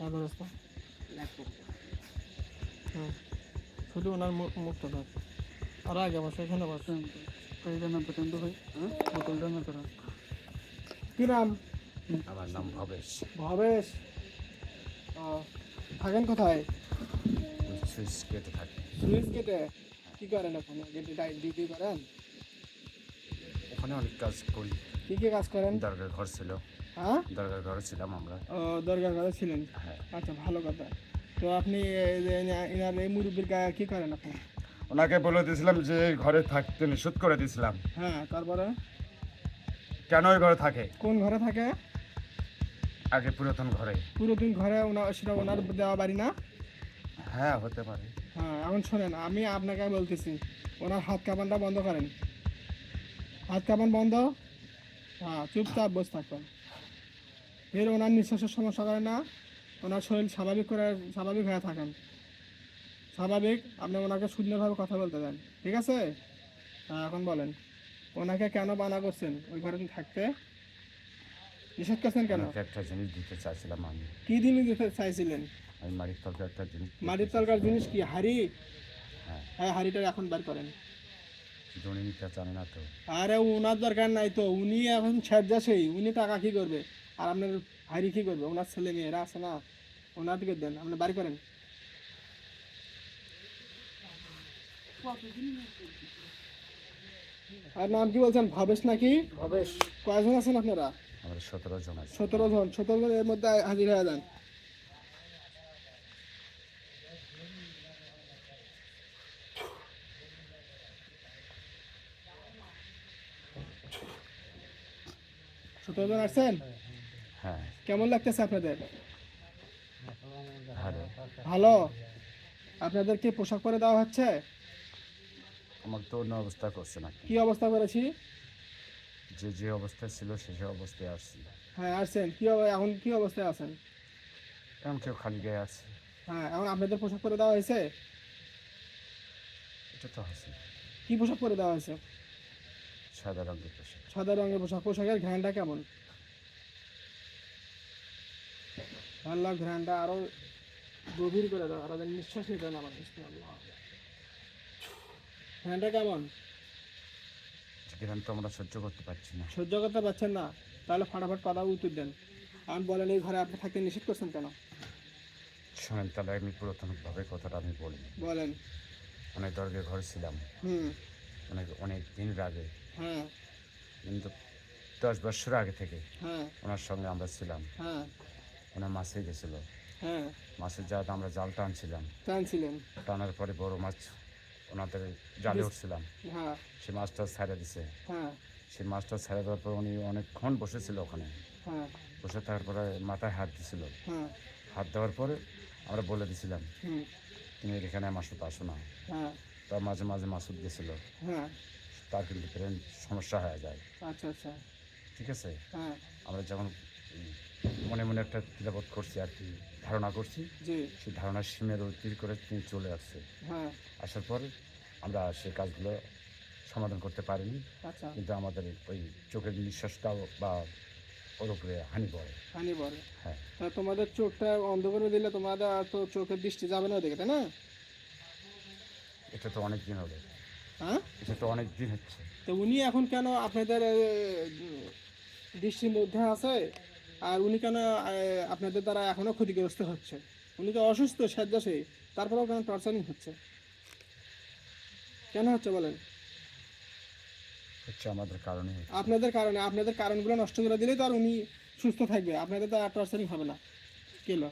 ব্যবস্থা হ্যাঁ, শুধু ওনার মুখটা দেখ আর আগে বসে এখানে বস। বোতলটা না তোরা কি নাম? আমার নাম ভবেশ। ভবেশ। ও, থাকেন কোথায়? সুইচ গেটে থাকি। সুইচ গেটে কি করেন ওখানে? গেটে ডিউটি করেন? ওখানে অনেক কাজ করি। কি কি কাজ করেন? দরগার ঘর ছিল। হ্যাঁ, দরগার ঘরে ছিলাম আমরা। ও দরগার ঘরে ছিলেন। হ্যাঁ, আচ্ছা, ভালো কথা। তো আপনি এই যে এনার এই মুরব্বীর গায়ে কি করেন আপনি? ওনাকে বলে দিয়েছিলাম যে ঘরে থাকতে নিষেধ করে দিয়েছিলাম। হ্যাঁ, তারপরে কেন ওই ঘরে থাকে? কোন ঘরে থাকে? আগে পুরাতন ঘরে। পুরোদিন ঘরে সেটা ওনার দেওয়া বাড়ি না? হ্যাঁ, হতে পারে। হ্যাঁ, এখন শোনেন, আমি আপনাকে বলতেছি ওনার হাত কাঁপানটা বন্ধ করেন। হাত কাঁপান বন্ধ। হ্যাঁ, চুপচাপ বসে থাকবেন। এর ওনার নিঃশ্বাসের সমস্যা করে না, ওনার শরীর স্বাভাবিক হয়ে থাকেন। স্বাভাবিক, আপনি ওনাকে সুন্দরভাবে কথা বলতে দেন, ঠিক আছে? হ্যাঁ, এখন বলেন ওনাকে কেন মানা করছেন ওই ঘরে থাকতে? নিষেধ করছেন কেন? ওনাকে একটা জিনিস দিতে চাইছিলাম আমি। কি জিনিস দিতে চাইছিলেন? আমি মাটির তলকার একটা জিনিস। মাটির তলকার জিনিস কি? হাড়ি? হ্যাঁ, হ্যাঁ, হাড়িটা এখন বের করেন। জমি নিতে জানে না তো। আরে ওনার দরকার নাই তো, উনি এখন সেই উনি টাকা কি করবে আর আপনার হাড়ি কি করবে? ওনার ছেলে মেয়েরা আছে না, ওনার দিকে দেন, আপনি বাড়ি করেন। আর নাম কি বলছেন? ভবেশ নাকি? ভবেশ। কয়জন আছেন আপনারা? আমাদের 17 জন আছে। 17 জন। 17 জন এর মধ্যে হাজির হয়ে যান। সতেরো জন আসছেন? হ্যাঁ, কেমন লাগতেছে আপনাদের? ভালো। ভালো। আপনাদেরকে পোশাক পরে দেওয়া হচ্ছে? আমার তো অন্য অবস্থা করছে না। কি অবস্থা করেছি? যে অবস্থায় ছিল সে অবস্থায় আসছি। হ্যাঁ, আসছেন। এখন কি অবস্থায় আছেন? এখন কেউ খালি গায়ে আছে। হ্যাঁ, এখন আপনাদের পোশাক পরে দেওয়া হয়েছে? এটা তো আছে। কি পোশাক পরে দেওয়া হয়েছে? সাদা রঙের পোশাক। সাদা রঙের পোশাক। পোশাকের ঘ্রাণটা কেমন? ভালো, ঘ্রাণটা আরো গভীর করে দাও, আরো যেন নিঃশ্বাস নিতে না আমার। ঘ্রাণটা কেমন? গ্রাম তো আমরা সহ্য করতে পারছি না। সহ্য করতে পারছেন না? তাহলে ফাটাফাট কথা উত্তর দেন। আমি বলেন এই ঘরে আপনি থাকতে নিষেধ করছেন কেন? শোনেন, তাহলে আমি পুরাতনভাবে কথাটা আমি বলি। বলেন। অনেক দরগার ঘরে ছিলাম। হুম। অনেক দিন আগে। হ্যাঁ। কিন্তু 10 বছর আগে থেকে হ্যাঁ। ওনার সঙ্গে আমরা ছিলাম। হ্যাঁ। ওনার মাছে গেছিল। হ্যাঁ। মাছের জাত আমরা জাল টানছিলাম। টানছিলেন? টানার পরে বড় মাছ ওনাদের জালে উঠছিলাম। হ্যাঁ। সে মাছটা ছেড়ে দিছে। হ্যাঁ। সেই মাছটা ছেড়ে দেওয়ার পর উনি অনেকক্ষণ বসেছিল ওখানে। হ্যাঁ। বসে থাকার পরে মাথায় হাত দিছিল। হ্যাঁ। হাত দেওয়ার পরে আমরা বলে দিছিলাম হুম। তুমি এখানে আমার সাথে আসো না। হ্যাঁ। তার মাঝে মাঝে মাসুদ গেছিল। হ্যাঁ। তার কিন্তু ব্রেন সমস্যা হয়ে যায়। আচ্ছা, আচ্ছা। ঠিক আছে। হ্যাঁ। আমরা যখন মনে মনে একটা তিলাবত করছি আর কি, ধারণা করছি, জি। সেই ধারণার সীমের অতির করে তিনি চলে আসছে। হ্যাঁ। আসার পর আমরা সেই কাজগুলো সমাধান করতে পারিনি। আচ্ছা। কিন্তু আমাদের ওই চোখের নিঃশ্বাসটাও বা ওর উপরে হানি পড়ে। হানি পড়ে? হ্যাঁ। তা তোমাদের চোখটা অন্ধ করে দিলে তোমাদের আর তো চোখের দৃষ্টি যাবে না ওদিকে, তাই না? এটা তো অনেক দিন হলো। হ্যাঁ, এটা তো অনেক দিন হচ্ছে। তো উনি এখন কেন আপনাদের দৃষ্টির মধ্যে আছে? আর উনি কেন আপনাদের দ্বারা এখনো ক্ষতিগ্রস্ত হচ্ছে? উনি তো অসুস্থ, শয্যাশায়ী, তারপরেও কেন টর্চারিং হচ্ছে? কেন হচ্ছে বলেন? হচ্ছে আমাদের কারণে। আপনাদের কারণে। আপনাদের কারণগুলো নষ্ট করে দিলেই তো আর উনি সুস্থ থাকবে, আপনাদের তো আর টর্চারিং হবে না। কেলো